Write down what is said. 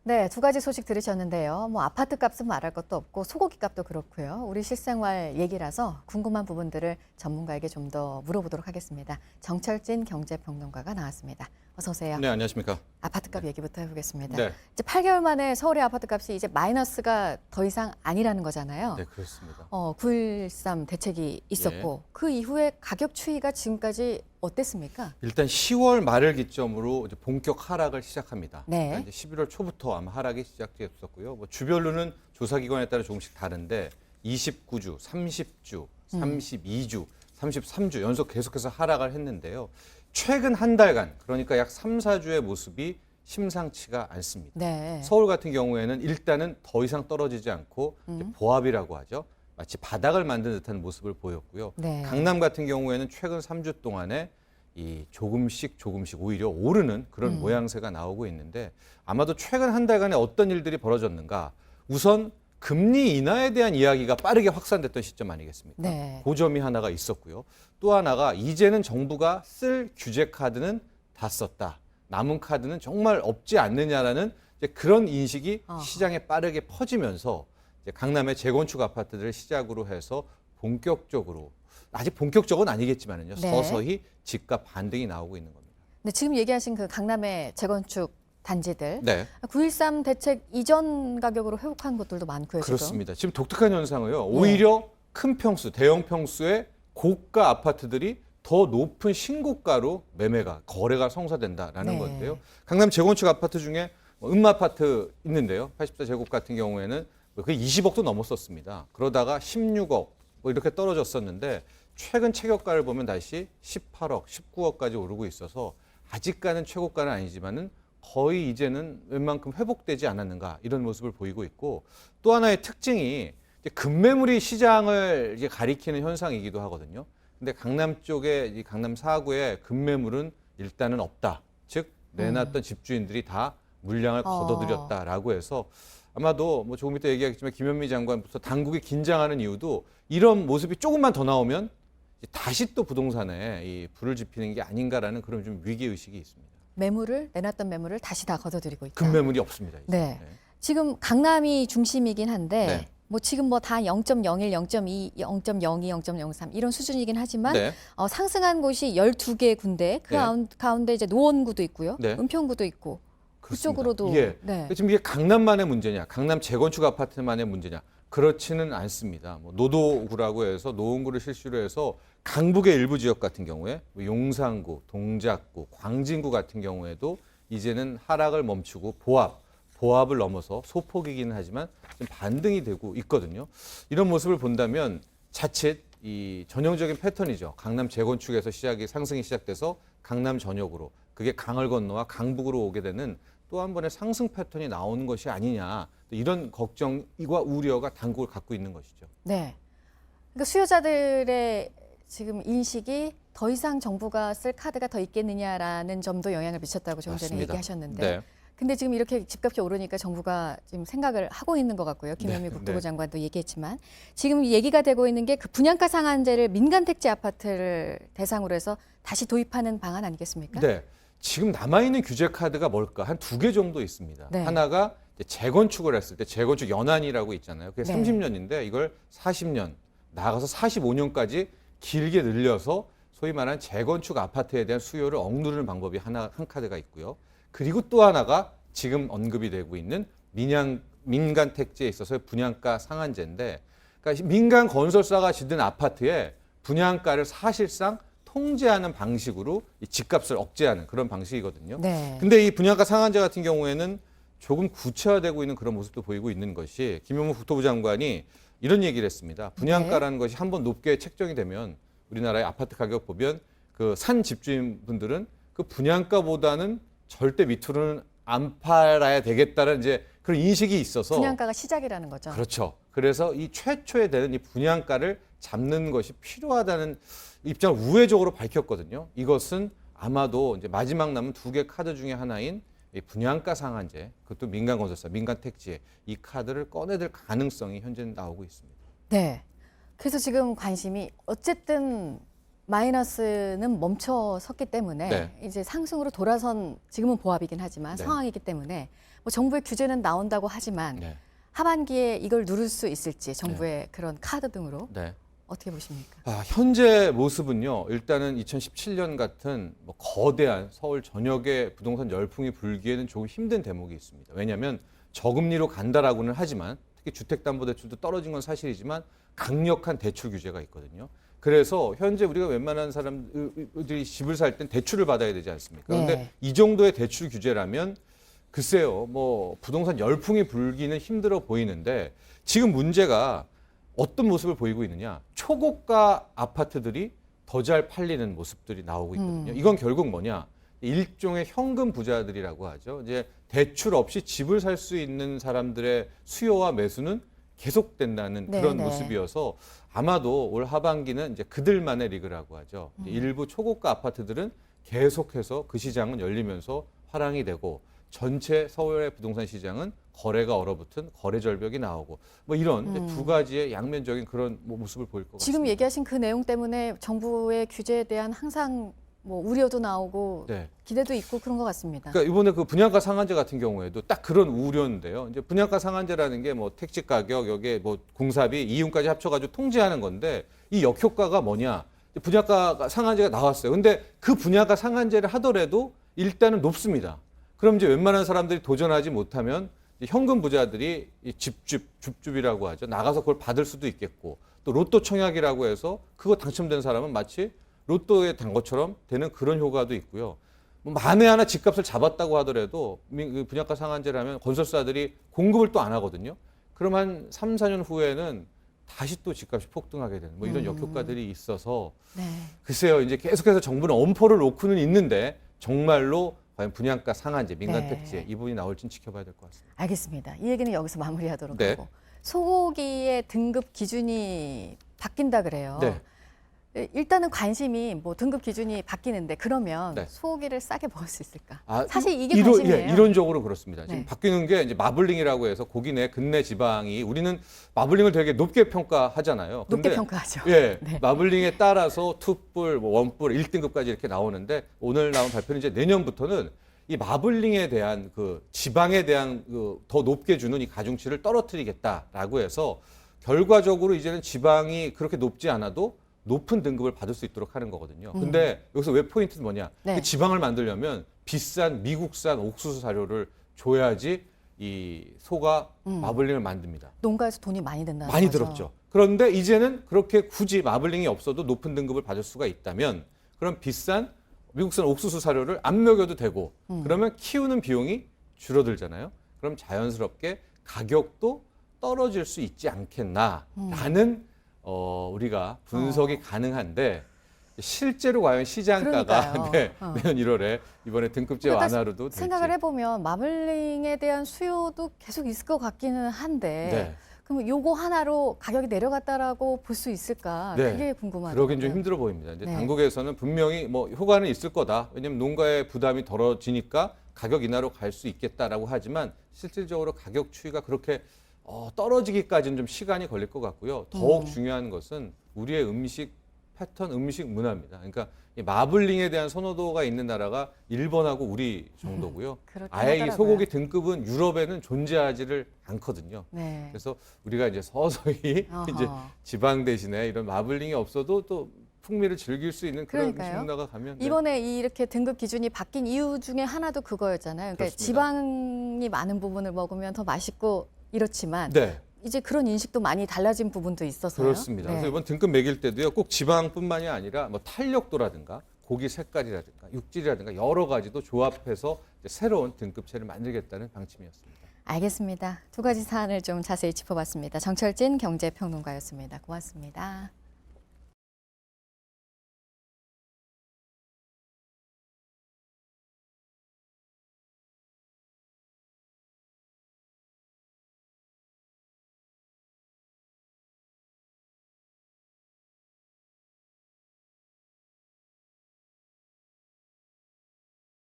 네, 두 가지 소식 들으셨는데요. 뭐 아파트 값은 말할 것도 없고 소고기 값도 그렇고요. 우리 실생활 얘기라서 궁금한 부분들을 전문가에게 좀 더 물어보도록 하겠습니다. 정철진 경제평론가가 나왔습니다. 어서 오세요. 네, 안녕하십니까. 아파트 값 얘기부터 해보겠습니다. 네. 이제 8개월 만에 서울의 아파트 값이 이제 마이너스가 더 이상 아니라는 거잖아요. 네, 그렇습니다. 9.13 대책이 있었고 그 이후에 가격 추이가 지금까지 어땠습니까? 일단 10월 말을 기점으로 이제 본격 하락을 시작합니다. 네. 그러니까 이제 11월 초부터 아마 하락이 시작됐었고요. 뭐 주별로는 조사기관에 따라 조금씩 다른데 29주, 30주, 32주, 33주 연속 계속해서 하락을 했는데요. 최근 한 달간 그러니까 약 3, 4주의 모습이 심상치가 않습니다. 네. 서울 같은 경우에는 일단은 더 이상 떨어지지 않고 이제 보합이라고 하죠. 마치 바닥을 만든 듯한 모습을 보였고요. 네. 강남 같은 경우에는 최근 3주 동안에 이 조금씩 오히려 오르는 그런 모양새가 나오고 있는데 아마도 최근 한 달간에 어떤 일들이 벌어졌는가. 우선 금리 인하에 대한 이야기가 빠르게 확산됐던 시점 아니겠습니까? 네. 그 점이 하나가 있었고요. 또 하나가 이제는 정부가 쓸 규제 카드는 다 썼다. 남은 카드는 정말 없지 않느냐라는 이제 그런 인식이 시장에 빠르게 퍼지면서 이제 강남의 재건축 아파트들을 시작으로 해서 본격적으로 아직 본격적은 아니겠지만은요. 네. 서서히 집값 반등이 나오고 있는 겁니다. 네, 지금 얘기하신 그 강남의 재건축 단지들 네. 9.13 대책 이전 가격으로 회복한 것들도 많고요. 그렇습니다. 지금 독특한 현상은요. 오히려 큰 평수, 대형 평수의 고가 아파트들이 더 높은 신고가로 거래가 성사된다라는 네. 건데요. 강남 재건축 아파트 중에 음아파트 있는데요. 84제곱 같은 경우에는 그게 20억도 넘었었습니다. 그러다가 16억 이렇게 떨어졌었는데 최근 체결가를 보면 다시 18억, 19억까지 오르고 있어서 아직까지는 최고가는 아니지만은 거의 이제는 웬만큼 회복되지 않았는가 이런 모습을 보이고 있고 또 하나의 특징이 이제 급매물이 시장을 이제 가리키는 현상이기도 하거든요. 근데 강남 쪽에 이 강남 4구에 급매물은 일단은 없다. 즉 내놨던 집주인들이 다 물량을 걷어들였다라고 해서 아마도 뭐 조금 이따 얘기하겠지만 김현미 장관부터 당국이 긴장하는 이유도 이런 모습이 조금만 더 나오면 다시 또 부동산에 이 불을 지피는 게 아닌가라는 그런 좀 위기 의식이 있습니다. 내놨던 매물을 다시 다 걷어들이고 있다. 급매물이 없습니다. 이제. 네. 지금 강남이 중심이긴 한데 네. 뭐 지금 뭐 다 0.01, 0.2, 0.02, 0.03 이런 수준이긴 하지만 네. 상승한 곳이 12개 군데 그 네. 가운데 이제 노원구도 있고요. 네. 은평구도 있고 그렇습니다. 그쪽으로도 예. 네. 지금 이게 강남만의 문제냐, 강남 재건축 아파트만의 문제냐, 그렇지는 않습니다. 뭐 노도구라고 해서 노원구를 실시로 해서 강북의 일부 지역 같은 경우에 뭐 용산구, 동작구, 광진구 같은 경우에도 이제는 하락을 멈추고 보합을 넘어서 소폭이기는 하지만 좀 반등이 되고 있거든요. 이런 모습을 본다면 자칫 이 전형적인 패턴이죠. 강남 재건축에서 상승이 시작돼서 강남 전역으로 그게 강을 건너와 강북으로 오게 되는 또 한 번의 상승 패턴이 나오는 것이 아니냐 이런 걱정과 우려가 당국을 갖고 있는 것이죠. 네. 그러니까 수요자들의 지금 인식이 더 이상 정부가 쓸 카드가 더 있겠느냐라는 점도 영향을 미쳤다고 좀 전에 맞습니다. 얘기하셨는데 네. 근데 지금 이렇게 집값이 오르니까 정부가 지금 생각을 하고 있는 것 같고요. 김현미 네, 국토부 네. 장관도 얘기했지만 지금 얘기가 되고 있는 게 그 분양가 상한제를 민간 택지 아파트를 대상으로 해서 다시 도입하는 방안 아니겠습니까? 네. 지금 남아있는 규제 카드가 뭘까? 한 2개 정도 있습니다. 네. 하나가 이제 재건축을 했을 때 재건축 연한이라고 있잖아요. 그게 네. 30년인데 이걸 40년, 나아가서 45년까지 길게 늘려서 소위 말하는 재건축 아파트에 대한 수요를 억누르는 방법이 한 카드가 있고요. 그리고 또 하나가 지금 언급이 되고 있는 민간 택지에 있어서의 분양가 상한제인데 그러니까 민간 건설사가 짓는 아파트에 분양가를 사실상 통제하는 방식으로 이 집값을 억제하는 그런 방식이거든요. 네. 근데 이 분양가 상한제 같은 경우에는 조금 구체화되고 있는 그런 모습도 보이고 있는 것이 김용무 국토부 장관이 이런 얘기를 했습니다. 분양가라는 것이 한번 높게 책정이 되면 우리나라의 아파트 가격 보면 그 산 집주인분들은 그 분양가보다는 절대 밑으로는 안 팔아야 되겠다는 이제 그런 인식이 있어서 분양가가 시작이라는 거죠. 그렇죠. 그래서 이 최초에 되는 이 분양가를 잡는 것이 필요하다는 입장을 우회적으로 밝혔거든요. 이것은 아마도 이제 마지막 남은 2개 카드 중에 하나인 이 분양가 상한제, 그것도 민간 건설사, 민간 택지에 이 카드를 꺼내들 가능성이 현재 나오고 있습니다. 네. 그래서 지금 관심이 어쨌든 마이너스는 멈춰 섰기 때문에 네. 이제 상승으로 돌아선 지금은 보합이긴 하지만 네. 상황이기 때문에 뭐 정부의 규제는 나온다고 하지만 네. 하반기에 이걸 누를 수 있을지 정부의 그런 카드 등으로 네. 어떻게 보십니까? 현재 모습은요. 일단은 2017년 같은 뭐 거대한 서울 전역의 부동산 열풍이 불기에는 조금 힘든 대목이 있습니다. 왜냐하면 저금리로 간다라고는 하지만 특히 주택담보대출도 떨어진 건 사실이지만 강력한 대출 규제가 있거든요. 그래서 현재 우리가 웬만한 사람들이 집을 살 땐 대출을 받아야 되지 않습니까? 그런데 네. 이 정도의 대출 규제라면 글쎄요. 뭐 부동산 열풍이 불기는 힘들어 보이는데 지금 문제가 어떤 모습을 보이고 있느냐. 초고가 아파트들이 더 잘 팔리는 모습들이 나오고 있거든요. 이건 결국 뭐냐. 일종의 현금 부자들이라고 하죠. 이제 대출 없이 집을 살 수 있는 사람들의 수요와 매수는 계속된다는 네, 그런 네. 모습이어서 아마도 올 하반기는 이제 그들만의 리그라고 하죠. 일부 초고가 아파트들은 계속해서 그 시장은 열리면서 화랑이 되고 전체 서울의 부동산 시장은 거래가 얼어붙은 거래 절벽이 나오고 뭐 이런 이제 두 가지의 양면적인 그런 모습을 보일 것 같습니다. 지금 얘기하신 그 내용 때문에 정부의 규제에 대한 항상 뭐 우려도 나오고 네. 기대도 있고 그런 것 같습니다. 그러니까 이번에 그 분양가 상한제 같은 경우에도 딱 그런 우려인데요. 이제 분양가 상한제라는 게 뭐 택지 가격 여기에 뭐 공사비 이윤까지 합쳐가지고 통제하는 건데 이 역효과가 뭐냐? 분양가 상한제가 나왔어요. 근데 그 분양가 상한제를 하더라도 일단은 높습니다. 그럼 이제 웬만한 사람들이 도전하지 못하면 이제 현금 부자들이 이 줍줍이라고 하죠. 나가서 그걸 받을 수도 있겠고 또 로또 청약이라고 해서 그거 당첨된 사람은 마치 로또에 단 것처럼 되는 그런 효과도 있고요. 뭐 만에 하나 집값을 잡았다고 하더라도 그 분양가 상한제라면 건설사들이 공급을 또 안 하거든요. 그럼 한 3, 4년 후에는 다시 또 집값이 폭등하게 되는 뭐 이런 역효과들이 있어서 네. 글쎄요. 이제 계속해서 정부는 엄포를 놓고는 있는데 정말로 과연 분양가 상한제, 민간 네. 택지에 이 부분이 나올지는 지켜봐야 될 것 같습니다. 알겠습니다. 이 얘기는 여기서 마무리하도록 네. 하고 소고기의 등급 기준이 바뀐다 그래요. 네. 일단은 관심이 뭐 등급 기준이 바뀌는데 그러면 네. 소고기를 싸게 먹을 수 있을까? 아, 사실 이게 관심이에요. 이론적으로 그렇습니다. 지금 네. 바뀌는 게 이제 마블링이라고 해서 고기 내 근내 지방이 우리는 마블링을 되게 높게 평가하잖아요. 높게 근데 평가하죠. 예, 네. 마블링에 따라서 투뿔, 뭐 원뿔, 1등급까지 이렇게 나오는데 오늘 나온 발표는 이제 내년부터는 이 마블링에 대한 그 지방에 대한 그 더 높게 주는 이 가중치를 떨어뜨리겠다라고 해서 결과적으로 이제는 지방이 그렇게 높지 않아도 높은 등급을 받을 수 있도록 하는 거거든요. 근데 여기서 왜 포인트는 뭐냐? 네. 그 지방을 만들려면 비싼 미국산 옥수수 사료를 줘야지 이 소가 마블링을 만듭니다. 농가에서 돈이 많이 든다는 많이 거죠. 들었죠. 그런데 이제는 그렇게 굳이 마블링이 없어도 높은 등급을 받을 수가 있다면 그럼 비싼 미국산 옥수수 사료를 안 먹여도 되고 그러면 키우는 비용이 줄어들잖아요. 그럼 자연스럽게 가격도 떨어질 수 있지 않겠나라는 우리가 분석이 가능한데 실제로 과연 시장가가 그러니까요. 내년 1월에 이번에 등급제 그러니까 완화로도 될지. 생각을 해보면 마블링에 대한 수요도 계속 있을 것 같기는 한데 네. 그럼 요거 하나로 가격이 내려갔다라고 볼 수 있을까? 네. 그게 궁금하더라고요. 그러긴 좀 힘들어 보입니다. 이제 네. 당국에서는 분명히 뭐 효과는 있을 거다. 왜냐하면 농가의 부담이 덜어지니까 가격 인하로 갈 수 있겠다라고 하지만 실질적으로 가격 추이가 그렇게 떨어지기까지는 좀 시간이 걸릴 것 같고요. 더욱 중요한 것은 우리의 음식 패턴, 음식 문화입니다. 그러니까 이 마블링에 대한 선호도가 있는 나라가 일본하고 우리 정도고요. 그렇긴 아예 이 하더라고요. 소고기 등급은 유럽에는 존재하지를 않거든요. 네. 그래서 우리가 이제 서서히 어허. 이제 지방 대신에 이런 마블링이 없어도 또 풍미를 즐길 수 있는 그런 음식 그러니까요. 문화가 가면 네. 이번에 이렇게 등급 기준이 바뀐 이유 중에 하나도 그거였잖아요. 그러니까 그렇습니다. 지방이 많은 부분을 먹으면 더 맛있고 이렇지만 네. 이제 그런 인식도 많이 달라진 부분도 있어서요. 그렇습니다. 네. 그래서 이번 등급 매길 때도요, 꼭 지방뿐만이 아니라 뭐 탄력도라든가 고기 색깔이라든가 육질이라든가 여러 가지도 조합해서 이제 새로운 등급체를 만들겠다는 방침이었습니다. 알겠습니다. 두 가지 사안을 좀 자세히 짚어봤습니다. 정철진 경제평론가였습니다. 고맙습니다.